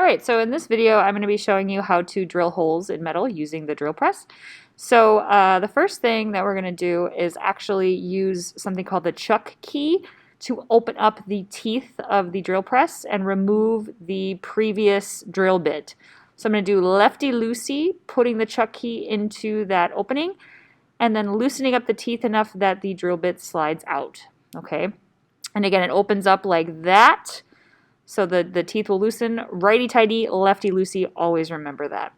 Alright, so in this video I'm going to be showing you how to drill holes in metal using the drill press. So the first thing that we're going to do is actually use something called the chuck key to open up the teeth of the drill press and remove the previous drill bit. So I'm going to do lefty-loosey, putting the chuck key into that opening and then loosening up the teeth enough that the drill bit slides out. Okay, and again it opens up like that. So the teeth will loosen, righty-tighty, lefty-loosey, always remember that.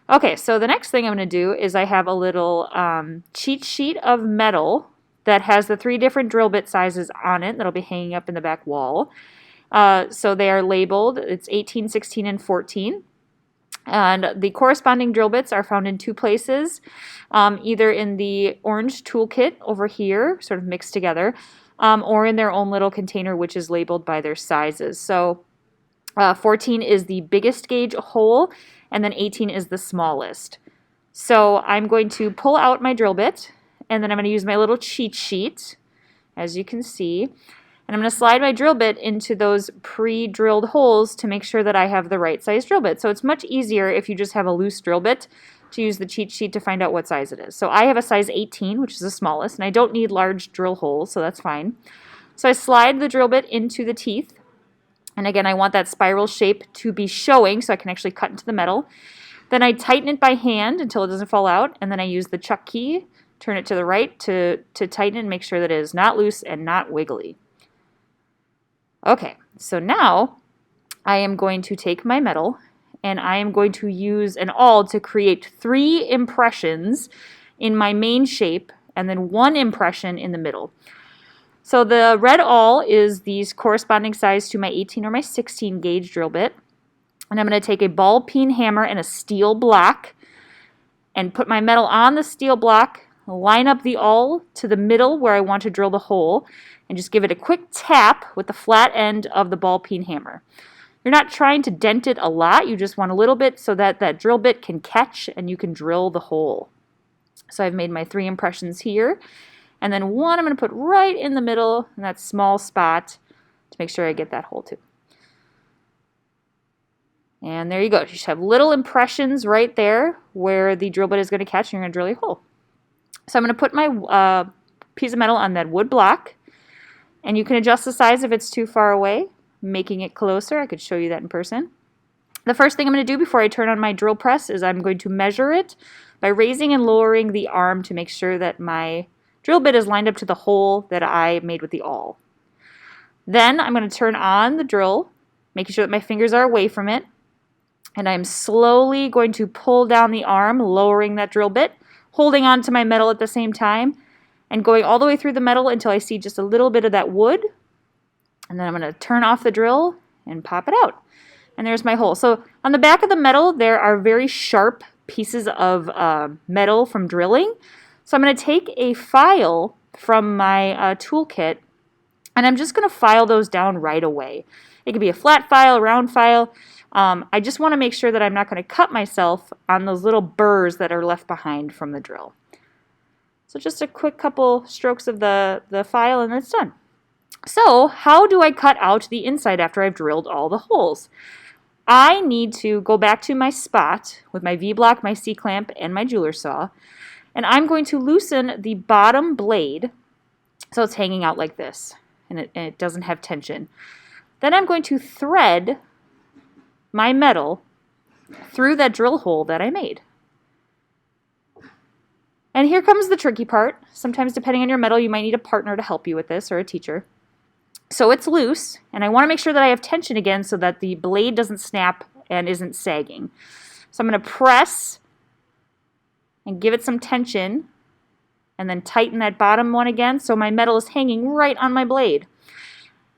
Okay, so the next thing I'm going to do is I have a little cheat sheet of metal that has the 3 different drill bit sizes on it that'll be hanging up in the back wall. So they are labeled, it's 18, 16, and 14. And the corresponding drill bits are found in 2 places, either in the orange toolkit over here, sort of mixed together, or in their own little container, which is labeled by their sizes. So 14 is the biggest gauge hole, and then 18 is the smallest. So I'm going to pull out my drill bit, and then I'm going to use my little cheat sheet, as you can see, and I'm going to slide my drill bit into those pre-drilled holes to make sure that I have the right size drill bit. So it's much easier if you just have a loose drill bit to use the cheat sheet to find out what size it is. So I have a size 18, which is the smallest, and I don't need large drill holes, so that's fine. So I slide the drill bit into the teeth, and again I want that spiral shape to be showing so I can actually cut into the metal. Then I tighten it by hand until it doesn't fall out, and then I use the chuck key, turn it to the right to tighten it and make sure that it is not loose and not wiggly. Okay, so now I am going to take my metal and I am going to use an awl to create 3 impressions in my main shape and then 1 impression in the middle. So the red awl is the corresponding size to my 18 or my 16 gauge drill bit. And I'm going to take a ball peen hammer and a steel block and put my metal on the steel block, line up the awl to the middle where I want to drill the hole, and just give it a quick tap with the flat end of the ball peen hammer. You're not trying to dent it a lot, you just want a little bit so that that drill bit can catch and you can drill the hole. So I've made my 3 impressions here, and then 1 I'm going to put right in the middle in that small spot to make sure I get that hole too. And there you go. You should have little impressions right there where the drill bit is going to catch and you're going to drill a hole. So I'm going to put my piece of metal on that wood block, and you can adjust the size if it's too far away, making it closer. I could show you that in person. The first thing I'm going to do before I turn on my drill press is I'm going to measure it by raising and lowering the arm to make sure that my drill bit is lined up to the hole that I made with the awl. Then I'm going to turn on the drill, making sure that my fingers are away from it, and I'm slowly going to pull down the arm, lowering that drill bit, holding on to my metal at the same time, and going all the way through the metal until I see just a little bit of that wood. And then I'm going to turn off the drill and pop it out. And there's my hole. So on the back of the metal, there are very sharp pieces of metal from drilling. So I'm going to take a file from my toolkit, and I'm just going to file those down right away. It could be a flat file, a round file. I just want to make sure that I'm not going to cut myself on those little burrs that are left behind from the drill. So just a quick couple strokes of the file and it's done. So how do I cut out the inside after I've drilled all the holes? I need to go back to my spot with my V-block, my C-clamp, and my jeweler saw, and I'm going to loosen the bottom blade so it's hanging out like this and it doesn't have tension. Then I'm going to thread my metal through that drill hole that I made. And here comes the tricky part. Sometimes depending on your metal you might need a partner to help you with this, or a teacher. So it's loose, and I want to make sure that I have tension again so that the blade doesn't snap and isn't sagging. So I'm going to press and give it some tension and then tighten that bottom one again so my metal is hanging right on my blade.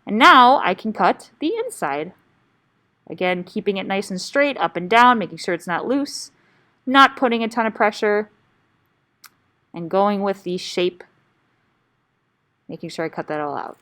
And now I can cut the inside. Again, keeping it nice and straight, up and down, making sure it's not loose, not putting a ton of pressure, and going with the shape, making sure I cut that all out.